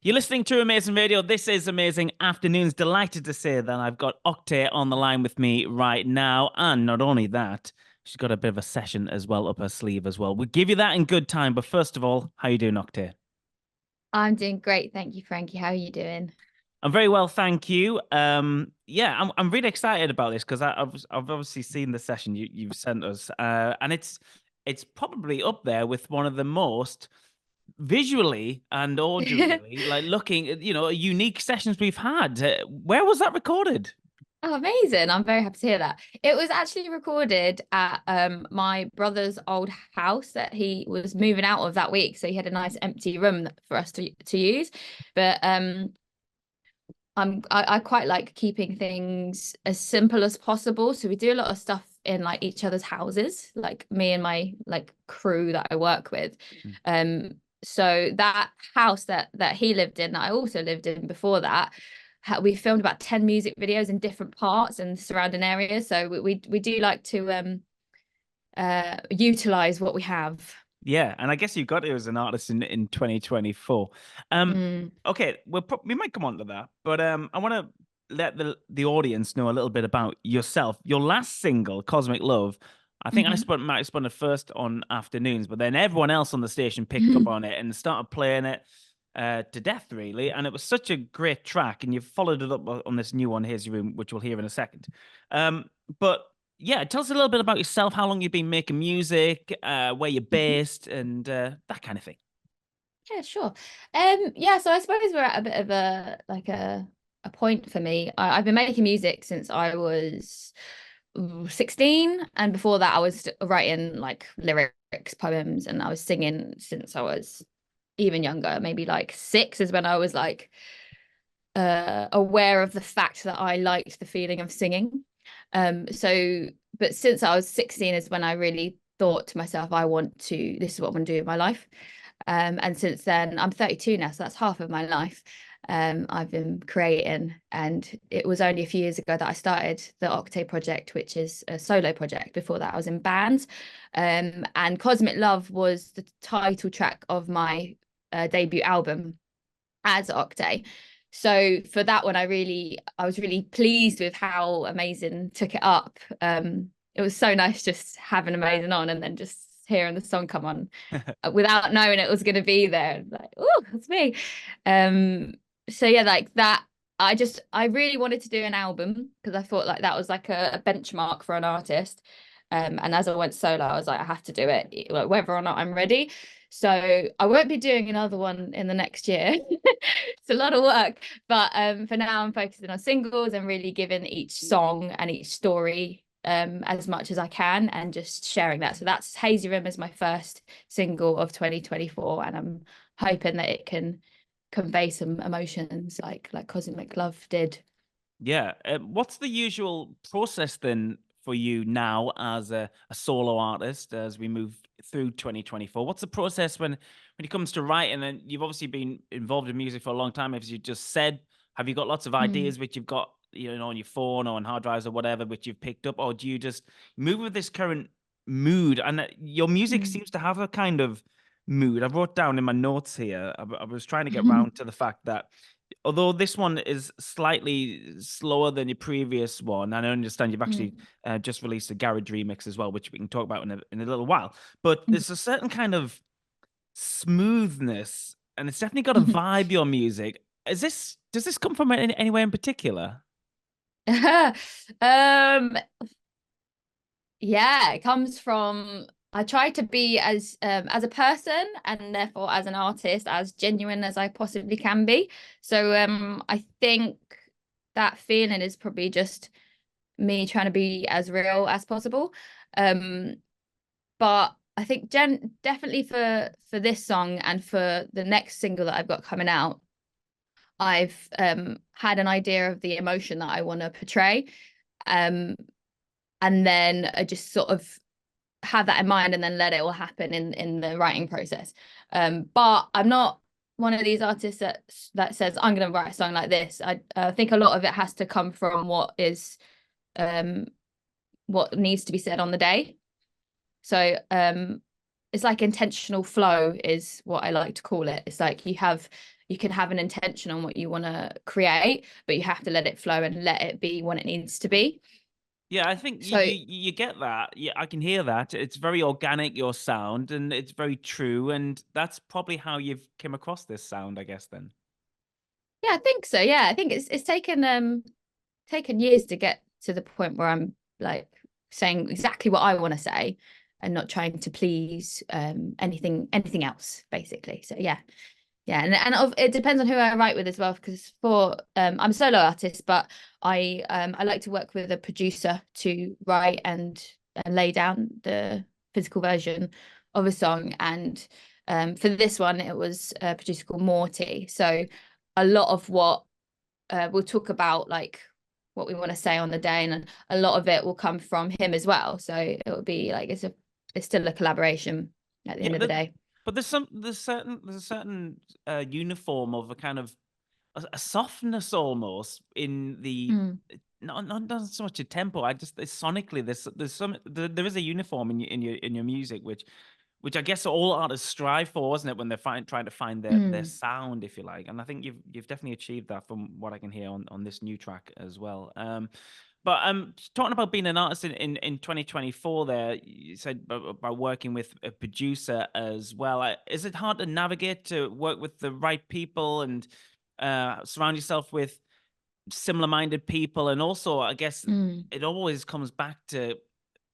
You're listening to Amazing Radio. This is Amazing Afternoons. Delighted to say that I've got Oktae on the line with me right now. And not only that, she's got a bit of a session as well up her sleeve as well. We'll give you that in good time. But first of all, how you doing, Oktae? I'm doing great. Thank you, Frankie. How are you doing? I'm very well, thank you. Yeah, I'm really excited about this because I've obviously seen the session you've sent us, and it's probably up there with one of the most visually and audially like looking, unique sessions we've had. Where was that recorded? Oh, amazing. I'm very happy to hear that. It was actually recorded at my brother's old house that he was moving out of that week. So he had a nice empty room for us to use. But I quite like keeping things as simple as possible. So we do a lot of stuff in like each other's houses, like me and my like crew that I work with. So that house that he lived in, that I also lived in before that, we filmed about 10 music videos in different parts and surrounding areas. So we do like to utilize what we have. Yeah, and I guess you got it as an artist in 2024. Mm. Okay, we might come on to that, but I want to let the audience know a little bit about yourself. Your last single, Cosmic Love, I think might have spun it first on Afternoons, but then everyone else on the station picked up on it and started playing it to death, really. And it was such a great track, and you've followed it up on this new one, Hazy Room, which we'll hear in a second. But yeah, tell us a little bit about yourself, how long you've been making music, where you're based, and that kind of thing. Yeah, sure. Yeah, so I suppose we're at a bit of a point for me. I've been making music since I was 16, and before that I was writing like lyrics, poems, and I was singing since I was even younger. Maybe like 6 is when I was like aware of the fact that I liked the feeling of singing. So but since I was 16 is when I really thought to myself, this is what I want to do with my life. And since then, I'm 32 now, so that's half of my life. I've been creating, and it was only a few years ago that I started the Oktae project, which is a solo project. Before that, I was in bands, and Cosmic Love was the title track of my debut album as Oktae. So for that one, I was really pleased with how Amazing took it up. It was so nice just having Amazing on and then just hearing the song come on without knowing it was going to be there. Like, oh, that's me. So yeah, like that. I really wanted to do an album because I thought like that was like a benchmark for an artist. And as I went solo, I was like, I have to do it, like, whether or not I'm ready. So I won't be doing another one in the next year. It's a lot of work, but for now I'm focusing on singles and really giving each song and each story as much as I can and just sharing that. So that's Hazy Room as my first single of 2024, and I'm hoping that it can convey some emotions like Cosmic Love did. Yeah. What's the usual process then for you now as a solo artist as we move through 2024? What's the process when it comes to writing? And you've obviously been involved in music for a long time, as you just said. Have you got lots of Mm. ideas which you've got, on your phone or on hard drives or whatever, which you've picked up, or do you just move with this current mood? And your music Mm. seems to have a kind of mood. I wrote down in my notes here. I was trying to get round to the fact that although this one is slightly slower than your previous one, and I understand you've actually Mm. just released a garage remix as well, which we can talk about in a little while. But there's a certain kind of smoothness, and it's definitely got a vibe. Your music does this come from anywhere in particular? um yeah, it comes from, I try to be as a person and therefore as an artist as genuine as I possibly can be. So I think that feeling is probably just me trying to be as real as possible. Um but I think definitely for this song and for the next single that I've got coming out, I've had an idea of the emotion that I want to portray. Um and then I just sort of have that in mind and then let it all happen in the writing process. But I'm not one of these artists that says I'm going to write a song like this. I think a lot of it has to come from um what needs to be said on the day. So it's like intentional flow is what I like to call it. It's like you can have an intention on what you want to create, but you have to let it flow and let it be what it needs to be. Yeah, I think So you get that. Yeah, I can hear that. It's very organic, your sound, and it's very true. And that's probably how you've came across this sound, I guess, then. yeah, I think so. Yeah, I think it's taken years to get to the point where I'm like saying exactly what I want to say and not trying to please anything else, basically. So yeah. Yeah, and it depends on who I write with as well, because for I'm a solo artist, but I like to work with a producer to write and lay down the physical version of a song. And for this one, it was a producer called Morty. So a lot of what we'll talk about, like what we want to say on the day, and a lot of it will come from him as well. So it will be like it's still a collaboration at the Yeah, end of the day. but there's a certain uniform of a kind of a softness almost in the Mm, not so much a tempo. I just sonically there is a uniform in your music which I guess all artists strive for, wasn't it, when they're trying to find their mm, sound, if you like. And I think you've definitely achieved that from what I can hear on this new track as well. But talking about being an artist in 2024, there you said about working with a producer as well. Is it hard to navigate to work with the right people and surround yourself with similar-minded people? And also, I guess mm, it always comes back to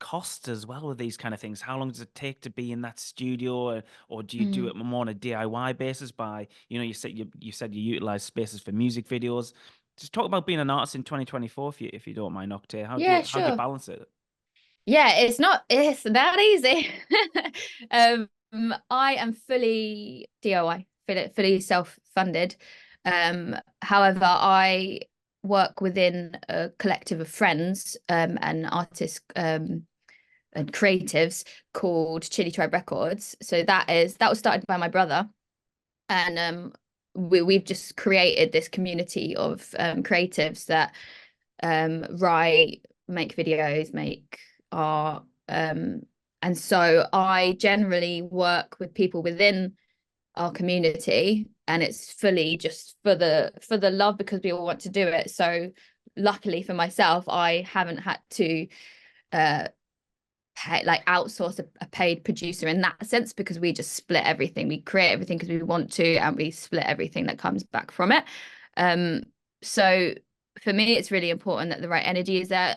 cost as well with these kind of things. How long does it take to be in that studio, or do you do mm. it more on a DIY basis by, you said you utilize spaces for music videos. Just talk about being an artist in 2024 if you don't mind, Octave. Yeah, How do you sure. balance it? Yeah, it's that easy. um, I am fully DIY, fully self-funded. However, I work within a collective of friends and artists and creatives called Chili Tribe Records. So that was started by my brother, and we've just created this community of creatives that write, make videos, make art. And so I generally work with people within our community, and it's fully just for the love, because we all want to do it. So luckily for myself, I haven't had to uh like outsource a paid producer in that sense, because we just split everything. We create everything because we want to, and we split everything that comes back from it. um so for me, it's really important that the right energy is there.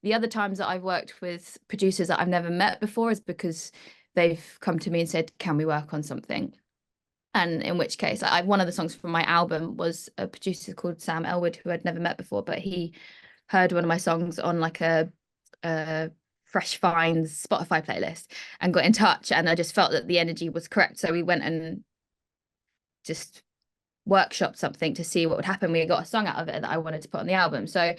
The other times that I've worked with producers that I've never met before is because they've come to me and said, can we work on something? And in which case, one of the songs from my album was a producer called Sam Elwood, who I'd never met before, but he heard one of my songs on like a Fresh Finds Spotify playlist and got in touch. And I just felt that the energy was correct. So we went and just workshopped something to see what would happen. We got a song out of it that I wanted to put on the album. So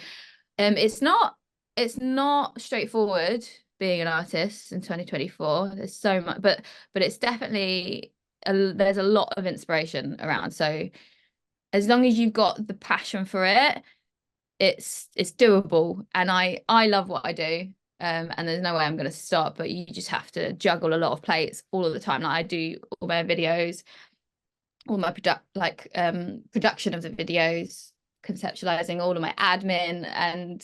it's not straightforward being an artist in 2024. There's so much, but it's definitely there's a lot of inspiration around. So as long as you've got the passion for it, it's doable. And I love what I do. And there's no way I'm going to stop, but you just have to juggle a lot of plates all of the time. Like I do all my videos, all my production of the videos, conceptualizing all of my admin, and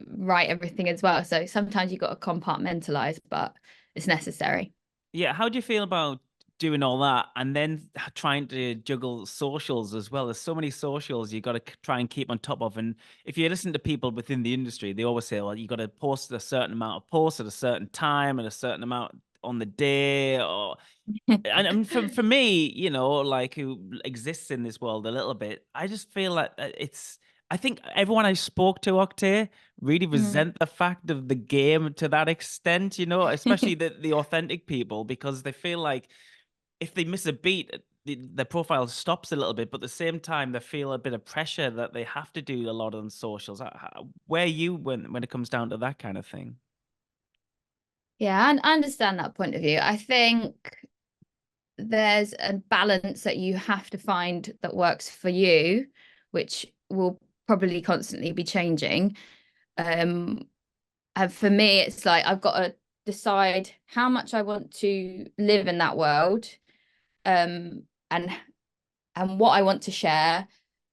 write everything as well. So sometimes you got to compartmentalize, but it's necessary. Yeah, how do you feel about doing all that and then trying to juggle socials as well? There's so many socials you got to try and keep on top of. And if you listen to people within the industry, they always say, well, you got to post a certain amount of posts at a certain time and a certain amount on the day. And I mean, for me, like who exists in this world a little bit, I just feel like I think everyone I spoke to, Octave, really Mm. resent the fact of the game to that extent, especially the authentic people, because they feel like if they miss a beat, their profile stops a little bit, but at the same time, they feel a bit of pressure that they have to do a lot on socials. Where are you when it comes down to that kind of thing? Yeah, and I understand that point of view. I think there's a balance that you have to find that works for you, which will probably constantly be changing. Um, and for me, it's like I've got to decide how much I want to live in that world, and and what I want to share,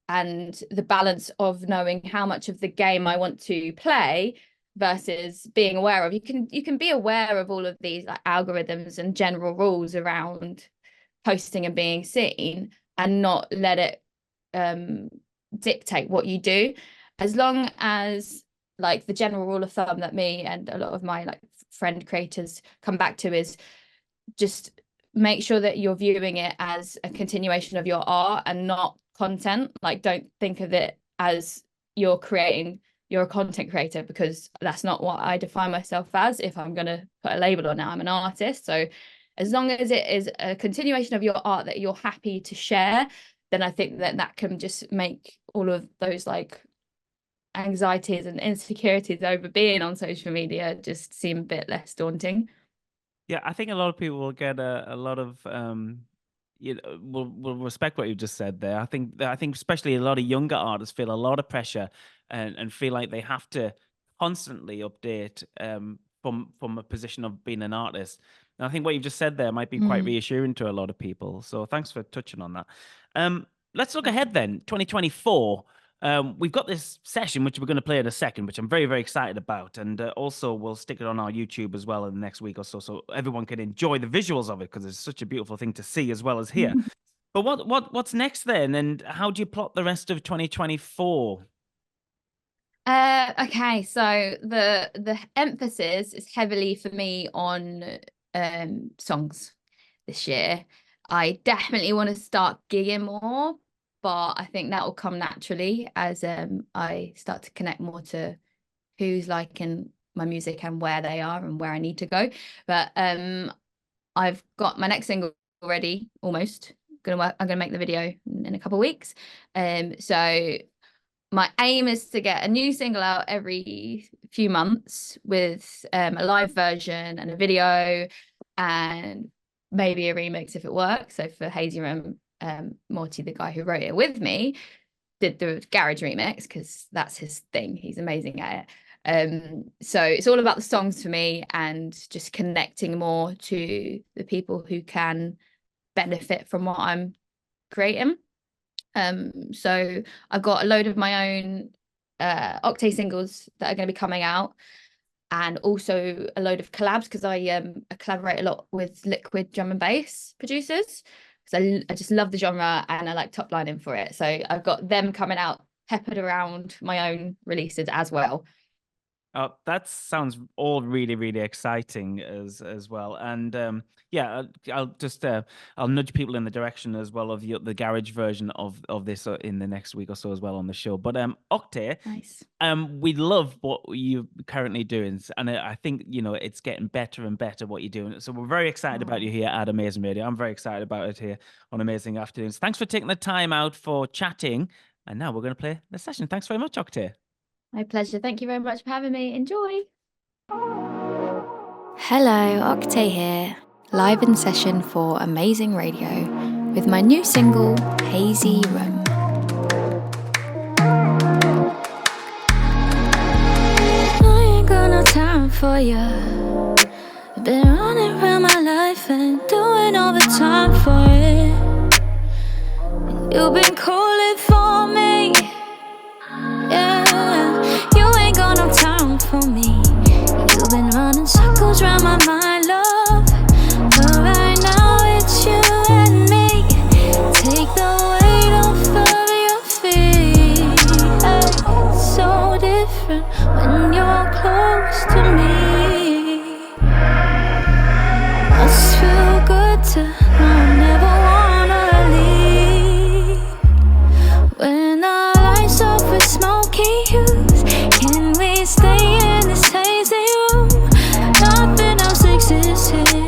and the balance of knowing how much of the game I want to play versus being aware of. You can be aware of all of these like algorithms and general rules around posting and being seen, and not let it dictate what you do, as long as like the general rule of thumb that me and a lot of my like friend creators come back to is just make sure that you're viewing it as a continuation of your art and not content. Like, don't think of it as you're a content creator, because that's not what I define myself as. If I'm going to put a label on it, I'm an artist. So as long as it is a continuation of your art that you're happy to share, then I think that can just make all of those like anxieties and insecurities over being on social media just seem a bit less daunting. Yeah, I think a lot of people will get a lot of will respect what you just said there. I think especially a lot of younger artists feel a lot of pressure and feel like they have to constantly update from a position of being an artist. And I think what you've just said there might be quite reassuring to a lot of people. So thanks for touching on that. Let's look ahead then, 2024. We've got this session, which we're going to play in a second, which I'm very, very excited about. And also, we'll stick it on our YouTube as well in the next week or so everyone can enjoy the visuals of it, because it's such a beautiful thing to see as well as hear. But what's next then? And how do you plot the rest of 2024? Okay, so the emphasis is heavily for me on songs this year. I definitely want to start gigging more, but I think that will come naturally as I start to connect more to who's liking my music and where they are and where I need to go. But I've got my next single ready, almost. I'm gonna make the video in a couple of weeks. So my aim is to get a new single out every few months with a live version and a video and maybe a remix if it works. So for Hazy Room, Morty, the guy who wrote it with me, did the garage remix because that's his thing. He's amazing at it. So it's all about the songs for me and just connecting more to the people who can benefit from what I'm creating. So I've got a load of my own Oktae singles that are going to be coming out, and also a load of collabs, because I collaborate a lot with liquid drum and bass producers, because I just love the genre and I like top lining for it. So I've got them coming out peppered around my own releases as well. Oh, that sounds all really, really exciting as well. And yeah, I'll just I'll nudge people in the direction as well of the garage version of this in the next week or so as well on the show. But Oktae, Nice. we love what you're currently doing, and I think it's getting better and better what you're doing. So we're very excited about you here at Amazing Radio. I'm very excited about it here on Amazing Afternoons. Thanks for taking the time out for chatting, and now we're going to play the session. Thanks very much, Oktae. My pleasure. Thank you very much for having me. Enjoy. Hello, Oktae here, live in session for Amazing Radio with my new single, Hazy Room. I ain't got no time for you. I've been running around my life and doing all the time for it. And you've been calling for me. Yeah, you ain't got no time for me. You've been running circles round my mind, love. But right now it's you and me. Take the weight off of your feet. It's so different when you're close to me. Must feel good to know I never wanna leave. When the lights off with smoky hues, can we stay in this hazy room? Nothing else exists here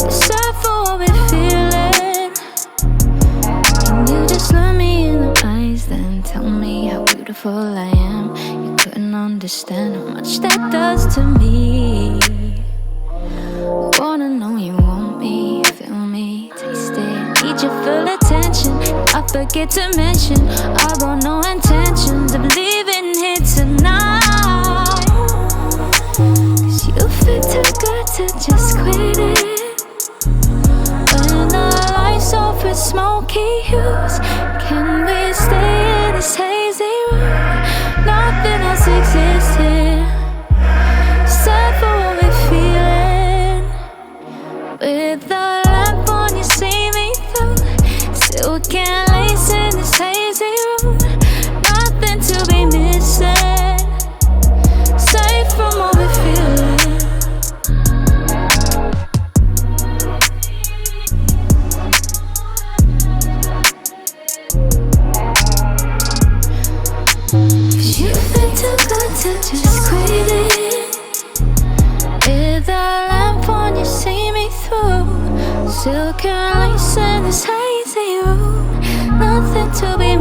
except for what we're feeling. Can you just look me in the eyes, then tell me how beautiful I am? You couldn't understand how much that does to me. Wanna know you want me, feel me, taste it. Need your full attention. I forget to mention I got no intentions of leaving here tonight. 'Cause you feel too good to just quit it. When the lights off with smoky hues. Can we stay in this hazy room? Nothing else exists here, except for what we're feeling. With the lamp on, you see me through. Still can't lace in this hazy room. Nothing to be missing, safe from what we're feeling. You feel too good to just quit it. With a lamp on, you see me through. Still can't lace in this hazy room. Nothing to be